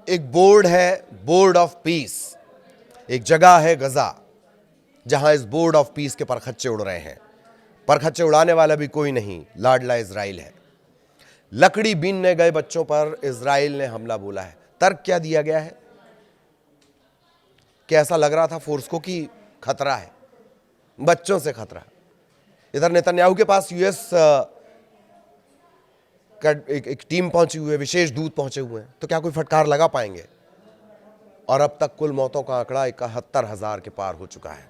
एक बोर्ड है, board of peace. एक जगह है गजा, जहां इस बोर्ड ऑफ पीस के परखच्चे उड़ रहे हैं। परखच्चे उड़ाने वाला भी कोई नहीं, लाडला इजराइल है। लकड़ी बीनने गए बच्चों पर इजराइल ने हमला बोला है। तर्क क्या दिया गया है कि ऐसा लग रहा था फोर्स को कि खतरा है, बच्चों से खतरा। इधर नेतन्याहू के पास यूएस का एक टीम पहुंची हुई है, विशेष दूत पहुंचे हुए हैं, तो क्या कोई फटकार लगा पाएंगे? और अब तक कुल मौतों का आंकड़ा 71,000 के पार हो चुका है।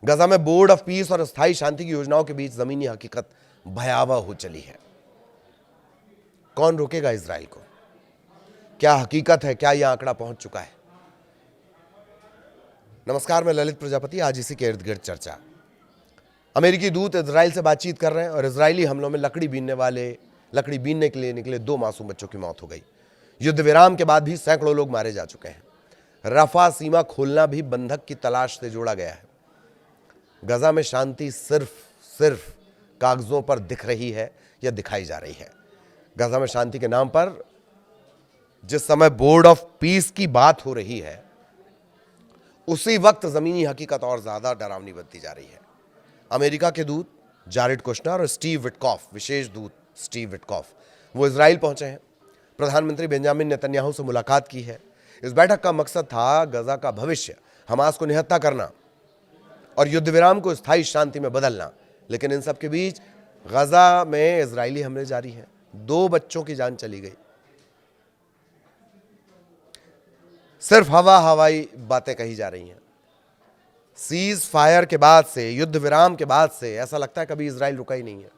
गजा में बोर्ड ऑफ पीस और स्थायी शांति की योजनाओं के बीच जमीनी हकीकत भयावह हो चली है। कौन रोकेगा इजराइल को? क्या हकीकत है? क्या यह आंकड़ा पहुंच चुका है? नमस्कार, मैं ललित प्रजापति। आज इसी के इर्द गिर्द चर्चा। अमेरिकी दूत इजराइल से बातचीत कर रहे हैं और इजरायली हमलों में लकड़ी बीनने के लिए निकले 2 मासूम बच्चों की मौत हो गई। युद्ध विराम के बाद भी सैकड़ों लोग मारे जा चुके हैं। रफा सीमा खोलना भी बंधक की तलाश से जोड़ा गया है। गजा में शांति सिर्फ कागजों पर दिख रही है या दिखाई जा रही है। गजा में शांति के नाम पर जिस समय बोर्ड ऑफ पीस की बात हो रही है, उसी वक्त जमीनी हकीकत और ज्यादा डरावनी बनती जा रही है। अमेरिका के दूत जारेड कुशनर और स्टीव विटकॉफ, विशेष दूत स्टीव विटकॉफ, वो इजराइल पहुंचे हैं। प्रधानमंत्री बेंजामिन नेतन्याहू से मुलाकात की है। इस बैठक का मकसद था गजा का भविष्य, हमास को निहत्था करना और युद्ध विराम को स्थायी शांति में बदलना। लेकिन इन सब के बीच गजा में इजरायली हमले जारी हैं। 2 बच्चों की जान चली गई। सिर्फ हवाई बातें कही जा रही हैं। सीज फायर के बाद से, युद्ध विराम के बाद से ऐसा लगता है कभी इजराइल रुका ही नहीं है।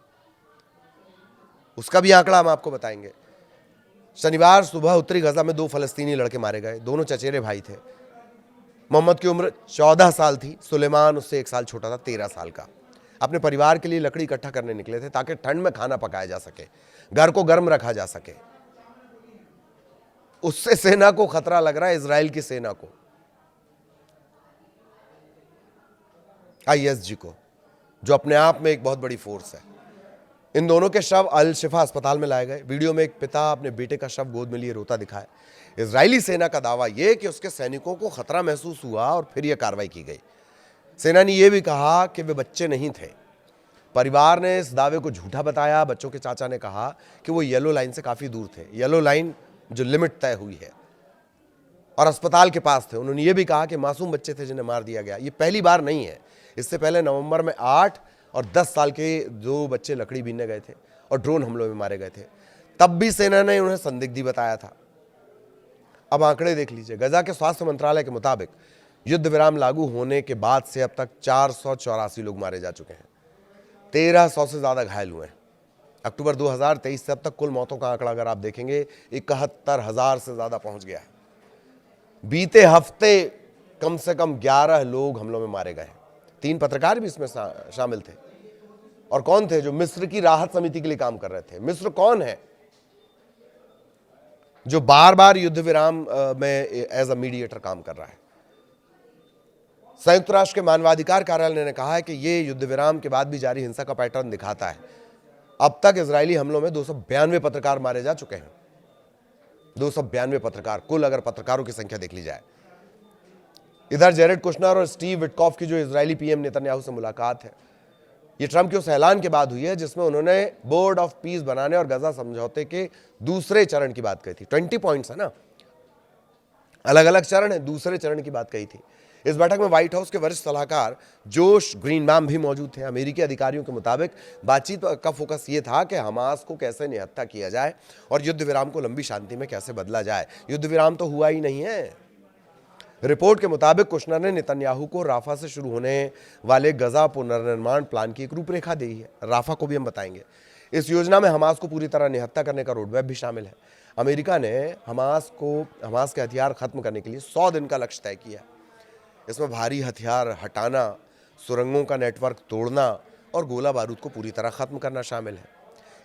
उसका भी आंकड़ा हम आपको बताएंगे। शनिवार सुबह उत्तरी गजा में 2 फलस्तीनी लड़के मारे गए। दोनों चचेरे भाई थे। मोहम्मद की उम्र 14 साल थी, सुलेमान उससे 1 साल छोटा था, 13 साल का। अपने परिवार के लिए लकड़ी इकट्ठा करने निकले थे ताकि ठंड में खाना पकाया जा सके, घर को गर्म रखा जा सके। उससे सेना को खतरा लग रहा है, इजराइल की सेना को, आईएसजी को, जो अपने आप में एक बहुत बड़ी फोर्स है। इन दोनों के शव अल शिफा अस्पताल में लाए गए। वीडियो में एक पिता अपने बेटे का शव गोद में लिए रोता दिखा है। इजरायली सेना का दावा यह कि उसके सैनिकों को खतरा महसूस हुआ और फिर यह कार्रवाई की गई। सेना ने यह भी कहा कि वे बच्चे नहीं थे। परिवार ने इस दावे को झूठा बताया। बच्चों के चाचा ने कहा कि वो येलो लाइन से काफी दूर थे, येलो लाइन जो लिमिट तय हुई है, और अस्पताल के पास थे। उन्होंने ये भी कहा कि मासूम बच्चे थे जिन्हें मार दिया गया। ये पहली बार नहीं है। इससे पहले नवंबर में 8 और 10 साल के 2 बच्चे लकड़ी बीनने गए थे और ड्रोन हमलों में मारे गए थे। तब भी सेना ने उन्हें संदिग्ध बताया था। अब आंकड़े देख लीजिए। गजा के स्वास्थ्य मंत्रालय के मुताबिक युद्ध विराम लागू होने के बाद से अब तक 484 लोग मारे जा चुके हैं। 1300 से ज्यादा घायल हुए हैं। अक्टूबर 2023 से अब तक कुल मौतों का आंकड़ा अगर आप देखेंगे 71,000 से ज्यादा पहुंच गया है। बीते हफ्ते कम से कम 11 लोग हमलों में मारे गए हैं। 3 पत्रकार भी इसमें शामिल थे। और कौन थे? जो मिस्र की राहत समिति के लिए काम कर रहे थे। मिस्र कौन है? जो बार बार युद्ध विराम में एज अ मीडिएटर काम कर रहा है। संयुक्त राष्ट्र के मानवाधिकार कार्यालय ने कहा है कि यह युद्ध विराम के बाद भी जारी हिंसा का पैटर्न दिखाता है। अब तक इजरायली हमलों में 292 पत्रकार मारे जा चुके हैं। 292 पत्रकार, कुल अगर पत्रकारों की संख्या देख ली जाए। इधर जेरेड कुशनर और स्टीव विटकॉफ की जो इजरायली पीएम नेतन्याहू से मुलाकात है, ये ट्रंप के उस ऐलान के बाद हुई है जिसमें उन्होंने बोर्ड ऑफ पीस बनाने और गजा समझौते के दूसरे चरण की बात कही थी। 20 पॉइंट्स है ना, अलग अलग चरण है, दूसरे चरण की बात कही थी। इस बैठक में व्हाइट हाउस के वरिष्ठ सलाहकार जोश ग्रीनबाम भी मौजूद थे। अमेरिकी अधिकारियों के मुताबिक बातचीत का फोकस ये था कि हमास को कैसे निहत्था किया जाए और युद्ध विराम को लंबी शांति में कैसे बदला जाए। युद्ध विराम तो हुआ ही नहीं है। रिपोर्ट के मुताबिक कुशनर ने नेतन्याहू को राफा से शुरू होने वाले गजा पुनर्निर्माण प्लान की एक रूपरेखा दी है। राफा को भी हम बताएंगे। इस योजना में हमास को पूरी तरह निहत्था करने का रोडमैप भी शामिल है। अमेरिका ने हमास के हथियार खत्म करने के लिए 100 दिन का लक्ष्य तय किया। इसमें भारी हथियार हटाना, सुरंगों का नेटवर्क तोड़ना और गोला बारूद को पूरी तरह खत्म करना शामिल है।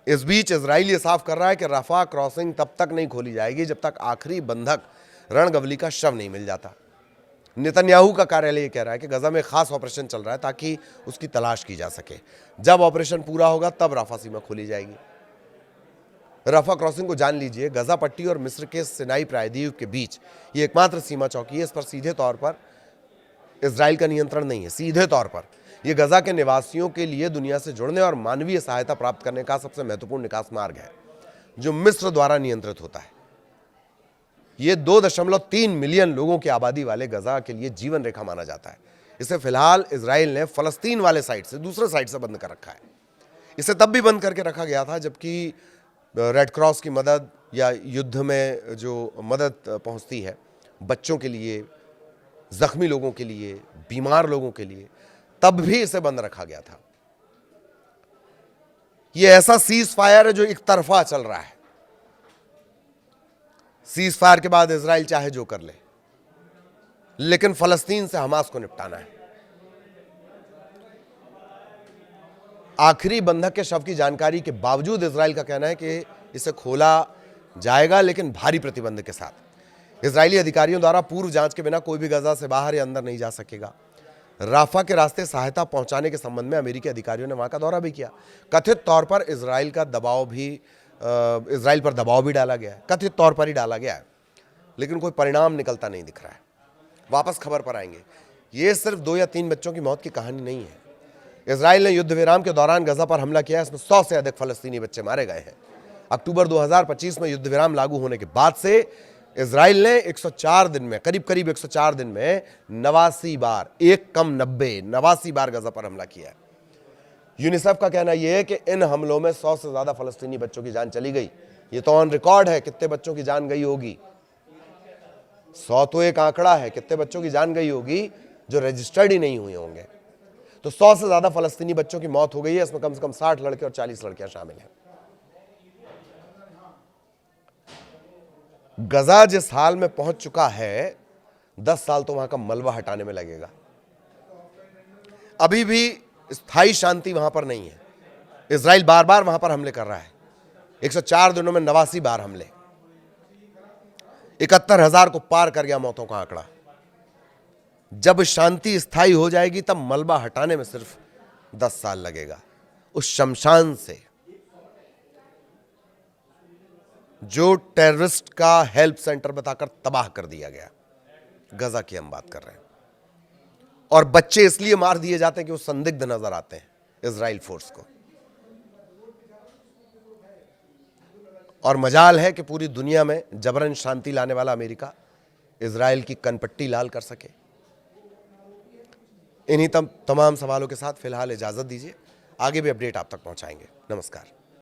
इस बीच इजराइल ये साफ कर रहा है कि रफा क्रॉसिंग तब तक नहीं खोली जाएगी जब तक आखिरी बंधक रणगवली का शव नहीं मिल जाता। नेतन्याहू का कार्यालय ये कह रहा है कि गजा में खास ऑपरेशन चल रहा है ताकि उसकी तलाश की जा सके। जब ऑपरेशन पूरा होगा तब राफा सीमा खोली जाएगी। रफा क्रॉसिंग को जान लीजिए, गजा पट्टी और मिस्र के सिनाई प्रायद्वीप के बीच ये एकमात्र सीमा चौकी है। इस पर सीधे तौर पर इजराइल का नियंत्रण नहीं है। सीधे तौर पर यह गजा के निवासियों के लिए दुनिया से जुड़ने और मानवीय सहायता प्राप्त करने का सबसे महत्वपूर्ण निकास मार्ग है, जो मिस्र द्वारा नियंत्रित होता है। यह 2.3 मिलियन लोगों की आबादी वाले गजा के लिए जीवन रेखा माना जाता है। इसे फिलहाल इजराइल ने फलस्तीन वाले साइड से, दूसरे साइड से बंद कर रखा है। इसे तब भी बंद करके रखा गया था जबकि रेड क्रॉस की मदद या युद्ध में जो मदद पहुंचती है बच्चों के लिए, जख्मी लोगों के लिए, बीमार लोगों के लिए, तब भी इसे बंद रखा गया था। यह ऐसा सीज फायर है जो एक तरफा चल रहा है। सीज फायर के बाद इजराइल चाहे जो कर ले, लेकिन फलस्तीन से हमास को निपटाना है। आखिरी बंधक के शव की जानकारी के बावजूद इजराइल का कहना है कि इसे खोला जाएगा, लेकिन भारी प्रतिबंध के साथ। इजरायली अधिकारियों द्वारा पूर्व जांच के बिना कोई भी गजा से बाहर या अंदर नहीं जा सकेगा। राफा के रास्ते सहायता पहुंचाने के संबंध में अमेरिकी अधिकारियों ने वहां का दौरा भी किया। कथित तौर पर इजराइल पर दबाव भी डाला गया है, कथित तौर पर ही डाला गया है, लेकिन कोई परिणाम निकलता नहीं दिख रहा है। वापस खबर पर आएंगे। ये सिर्फ 2 या 3 बच्चों की मौत की कहानी नहीं है। इजराइल ने युद्ध विराम के दौरान गजा पर हमला किया, इसमें 100 से अधिक फलस्तीनी बच्चे मारे गए हैं। अक्टूबर 2025 में युद्ध विराम लागू होने के बाद से इजराइल ने 104 दिन में, करीब 104 दिन में 89 बार, 1 कम 90, 89 बार गजा पर हमला किया है। यूनिसेफ का कहना यह है कि इन हमलों में 100 से ज्यादा फलस्तीनी बच्चों की जान चली गई। ये तो ऑन रिकॉर्ड है कितने बच्चों की जान गई होगी। 100 तो एक आंकड़ा है, कितने बच्चों की जान गई होगी जो रजिस्टर्ड ही नहीं हुए होंगे। तो 100 से ज्यादा फलस्तीनी बच्चों की मौत हो गई है। इसमें कम से कम 60 लड़के और 40 लड़कियां शामिल हैं। गजा जिस हाल में पहुंच चुका है, 10 साल तो वहां का मलबा हटाने में लगेगा। अभी भी स्थायी शांति वहां पर नहीं है। इजराइल बार बार वहां पर हमले कर रहा है। 104 दिनों में 89 बार हमले, 71,000 को पार कर गया मौतों का आंकड़ा। जब शांति स्थायी हो जाएगी तब मलबा हटाने में सिर्फ 10 साल लगेगा। उस शमशान से जो टेररिस्ट का हेल्प सेंटर बताकर तबाह कर दिया गया, गजा की हम बात कर रहे हैं। और बच्चे इसलिए मार दिए जाते हैं कि वो संदिग्ध नजर आते हैं इजराइल फोर्स को। और मजाल है कि पूरी दुनिया में जबरन शांति लाने वाला अमेरिका इजराइल की कनपट्टी लाल कर सके। इन्हीं तमाम सवालों के साथ फिलहाल इजाजत दीजिए। आगे भी अपडेट आप तक पहुंचाएंगे। नमस्कार।